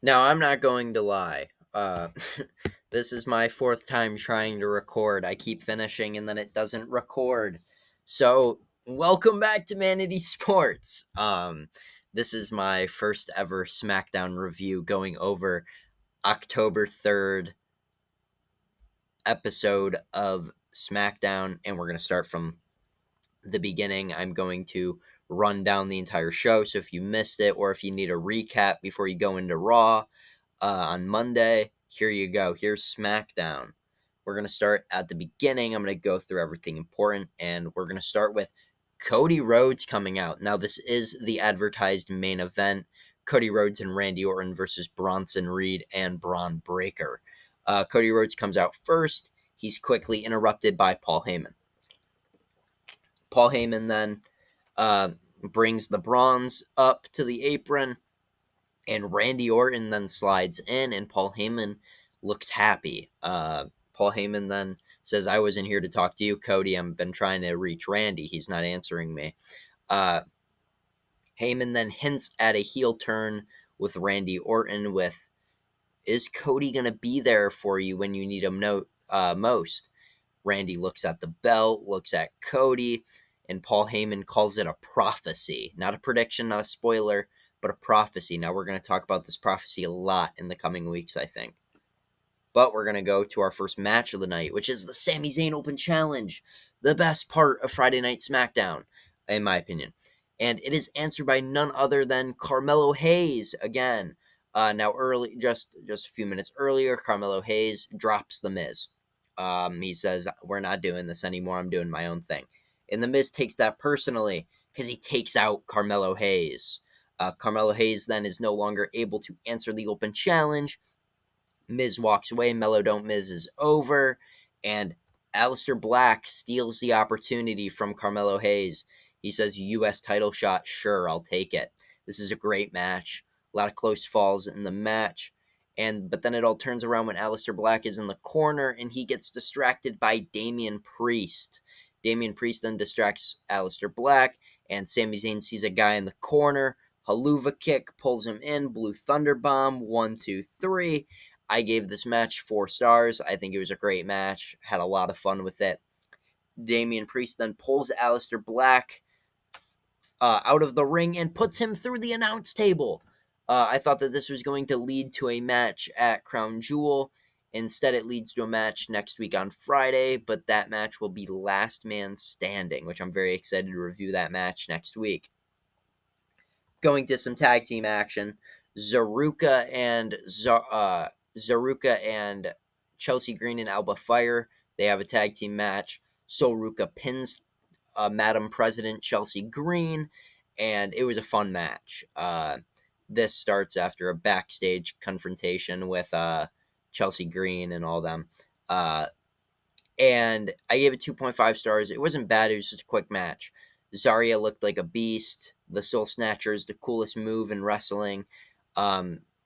Now, I'm not going to lie. This is my fourth time trying to record. I keep finishing and then it doesn't record. So, welcome back to Manatee Sports. This is my first ever Smackdown review going over October 3rd episode of Smackdown, and we're going to start from the beginning. I'm going to run down the entire show, so if you missed it or if you need a recap before you go into Raw, on Monday, here you go. Here's SmackDown. We're going to start at the beginning. I'm going to go through everything important, and we're going to start with Cody Rhodes coming out. Now, this is the advertised main event. Cody Rhodes and Randy Orton versus Bronson Reed and Braun Breaker. Cody Rhodes comes out first. He's quickly interrupted by Paul Heyman. Paul Heyman then brings the bronze up to the apron, and Randy Orton then slides in, and Paul Heyman looks happy. Paul Heyman then says, I wasn't here to talk to you, Cody. I've been trying to reach Randy. He's not answering me. Heyman then hints at a heel turn with Randy Orton with, is Cody going to be there for you when you need him most? Randy looks at the belt, looks at Cody, and Paul Heyman calls it a prophecy. Not a prediction, not a spoiler, but a prophecy. Now, we're going to talk about this prophecy a lot in the coming weeks, I think. But we're going to go to our first match of the night, which is the Sami Zayn Open Challenge, the best part of Friday Night SmackDown, in my opinion. And it is answered by none other than Carmelo Hayes again. Just a few minutes earlier, Carmelo Hayes drops The Miz. He says, we're not doing this anymore. I'm doing my own thing. And The Miz takes that personally because he takes out Carmelo Hayes. Carmelo Hayes then is no longer able to answer the open challenge. Miz walks away. Mellow Don't Miz is over. And Aleister Black steals the opportunity from Carmelo Hayes. He says, U.S. title shot. Sure, I'll take it. This is a great match. A lot of close falls in the match. But then it all turns around when Aleister Black is in the corner and he gets distracted by Damian Priest. Damian Priest then distracts Aleister Black, and Sami Zayn sees a guy in the corner. Haluva kick, pulls him in, Blue Thunder Bomb, 1, 2, 3. I gave this match 4 stars. I think it was a great match. Had a lot of fun with it. Damian Priest then pulls Aleister Black out of the ring and puts him through the announce table. I thought that this was going to lead to a match at Crown Jewel. Instead, it leads to a match next week on Friday, but that match will be Last Man Standing, which I'm very excited to review that match next week. Going to some tag team action, Zaruka and Chelsea Green and Alba Fire, they have a tag team match. Zaruka pins Madam President Chelsea Green, and it was a fun match. This starts after a backstage confrontation with Chelsea Green and all them. And I gave it 2.5 stars. It wasn't bad. It was just a quick match. Zarya looked like a beast. The Soul Snatcher is the coolest move in wrestling.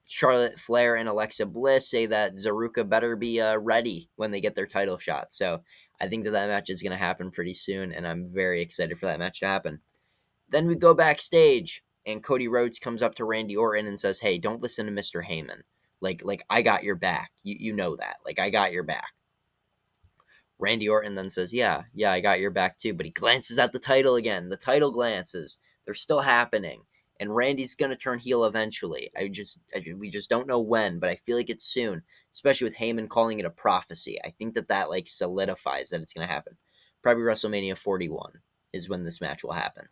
Charlotte Flair and Alexa Bliss say that Zaruka better be ready when they get their title shot. So I think that match is going to happen pretty soon, and I'm very excited for that match to happen. Then we go backstage, and Cody Rhodes comes up to Randy Orton and says, hey, don't listen to Mr. Heyman. Like I got your back. You know that. Like, I got your back. Randy Orton then says, yeah, I got your back too. But he glances at the title again. The title glances. They're still happening. And Randy's going to turn heel eventually. We just don't know when, but I feel like it's soon. Especially with Heyman calling it a prophecy. I think that like solidifies that it's going to happen. Probably WrestleMania 41 is when this match will happen.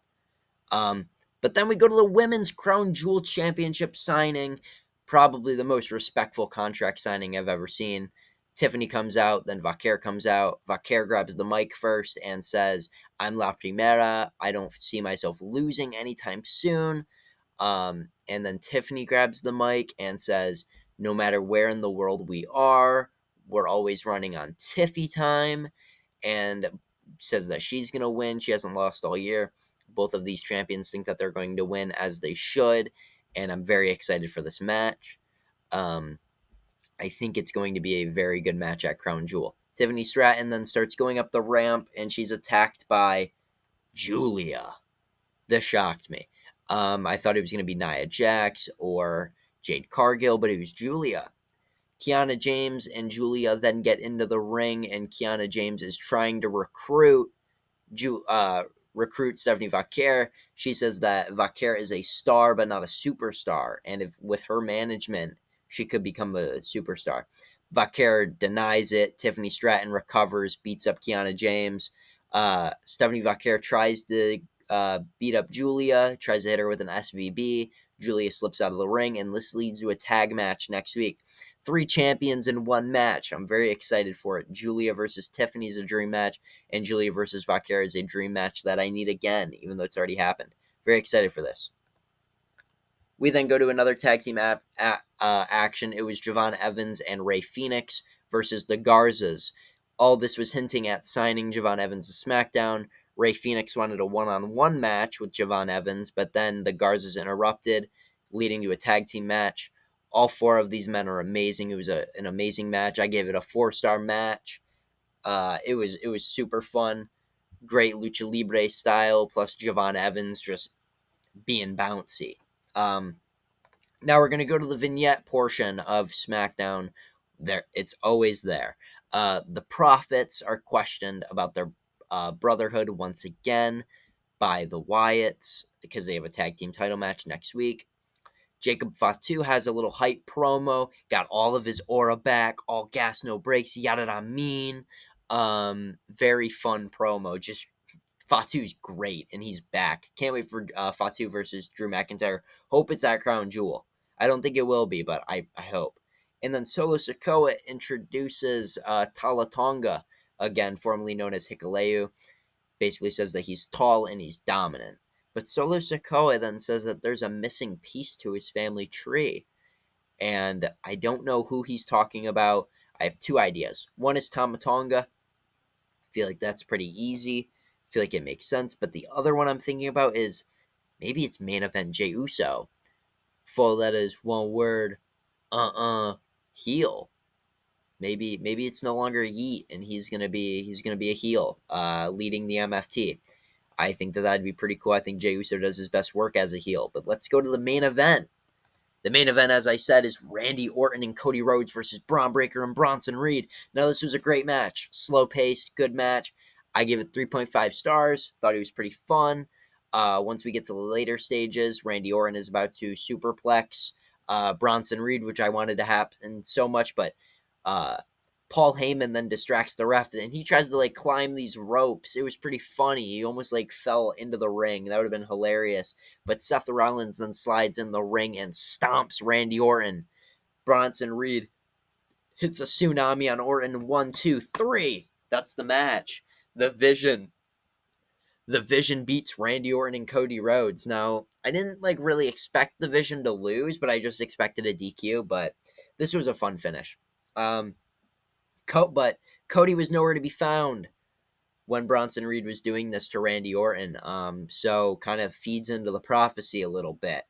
But then we go to the Women's Crown Jewel Championship signing. Probably the most respectful contract signing I've ever seen. Tiffany comes out, then Vaquer comes out. Vaquer grabs the mic first and says, I'm La Primera. I don't see myself losing anytime soon. And then Tiffany grabs the mic and says, no matter where in the world we are, we're always running on Tiffy time. And says that she's going to win. She hasn't lost all year. Both of these champions think that they're going to win, as they should. And I'm very excited for this match. I think it's going to be a very good match at Crown Jewel. Tiffany Stratton then starts going up the ramp, and she's attacked by Julia. This shocked me. I thought it was going to be Nia Jax or Jade Cargill, but it was Julia. Kiana James and Julia then get into the ring, and Kiana James is trying to recruit Stephanie Vaquer. She says that Vaquer is a star but not a superstar, and if with her management, she could become a superstar. Vaquer denies it. Tiffany Stratton recovers, beats up Kiana James. Stephanie Vaquer tries to beat up Julia, tries to hit her with an SVB. Julia slips out of the ring, and this leads to a tag match next week. 3 champions in one match. I'm very excited for it. Julia versus Tiffany is a dream match, and Julia versus Vaquer is a dream match that I need again, even though it's already happened. Very excited for this. We then go to another tag team action. It was Javon Evans and Ray Phoenix versus the Garzas. All this was hinting at signing Javon Evans to SmackDown. Ray Phoenix wanted a one-on-one match with Javon Evans, but then the Garzas interrupted, leading to a tag team match. All 4 of these men are amazing. It was an amazing match. I gave it a 4-star match. It was super fun. Great lucha libre style, plus Javon Evans just being bouncy. Now we're going to go to the vignette portion of SmackDown. There, it's always there. The Profits are questioned about their brotherhood once again by the Wyatts because they have a tag team title match next week. Jacob Fatu has a little hype promo, got all of his aura back, all gas, no brakes, yada I mean. Very fun promo. Just Fatu's great, and he's back. Can't wait for Fatu versus Drew McIntyre. Hope it's at Crown Jewel. I don't think it will be, but I hope. And then Solo Sikoa introduces Tala Tonga, again, formerly known as Hikuleo. Basically says that he's tall and he's dominant. But Solo Sikoa then says that there's a missing piece to his family tree. And I don't know who he's talking about. I have 2 ideas. One is Tama Tonga. I feel like that's pretty easy. I feel like it makes sense. But the other one I'm thinking about is maybe it's main event Jey Uso. 4 letters, 1 word, heel. Maybe it's no longer Yeet, and he's gonna be a heel, leading the MFT. I think that'd be pretty cool. I think Jey Uso does his best work as a heel. But let's go to the main event. The main event, as I said, is Randy Orton and Cody Rhodes versus Braun Breaker and Bronson Reed. Now, this was a great match. Slow-paced, good match. I give it 3.5 stars. Thought it was pretty fun. Once we get to the later stages, Randy Orton is about to superplex Bronson Reed, which I wanted to happen so much, but Paul Heyman then distracts the ref, and he tries to climb these ropes. It was pretty funny. He almost fell into the ring. That would have been hilarious. But Seth Rollins then slides in the ring and stomps Randy Orton. Bronson Reed hits a tsunami on Orton. 1, 2, 3. That's the match. The Vision beats Randy Orton and Cody Rhodes. Now, I didn't really expect the Vision to lose, but I just expected a DQ. But this was a fun finish. But Cody was nowhere to be found when Bronson Reed was doing this to Randy Orton. So kind of feeds into the prophecy a little bit.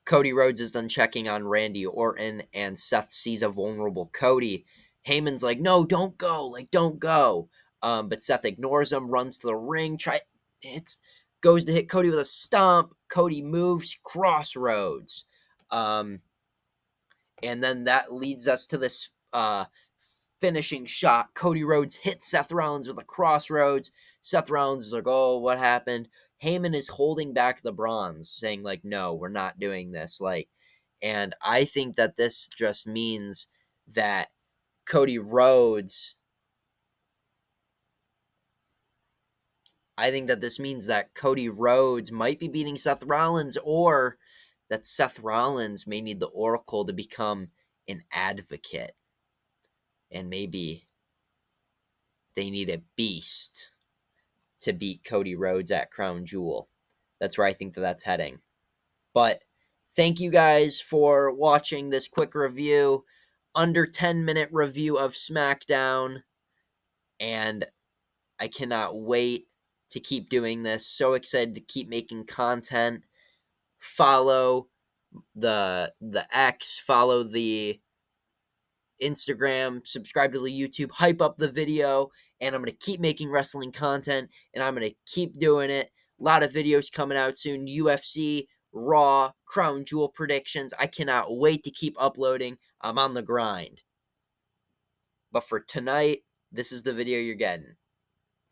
Cody Rhodes is then checking on Randy Orton, and Seth sees a vulnerable Cody. Heyman's like, no, don't go. Don't go. But Seth ignores him, runs to the ring, goes to hit Cody with a stomp. Cody moves, crossroads. And then that leads us to this finishing shot. Cody Rhodes hits Seth Rollins with a crossroads. Seth Rollins is like, oh, what happened? Heyman is holding back the bronze, saying, no, we're not doing this. And I think that this just means that Cody Rhodes... might be beating Seth Rollins, or that Seth Rollins may need the Oracle to become an advocate. And maybe they need a beast to beat Cody Rhodes at Crown Jewel. That's where I think that's heading. But thank you guys for watching this quick review, under 10-minute review of SmackDown. And I cannot wait to keep doing this. So excited to keep making content. Follow the X, follow the Instagram, subscribe to the YouTube, hype up the video, and I'm going to keep making wrestling content, and I'm going to keep doing it. A lot of videos coming out soon. UFC Raw, Crown Jewel predictions. I cannot wait to keep uploading. I'm on the grind. But for tonight, this is the video you're getting.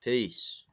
Peace.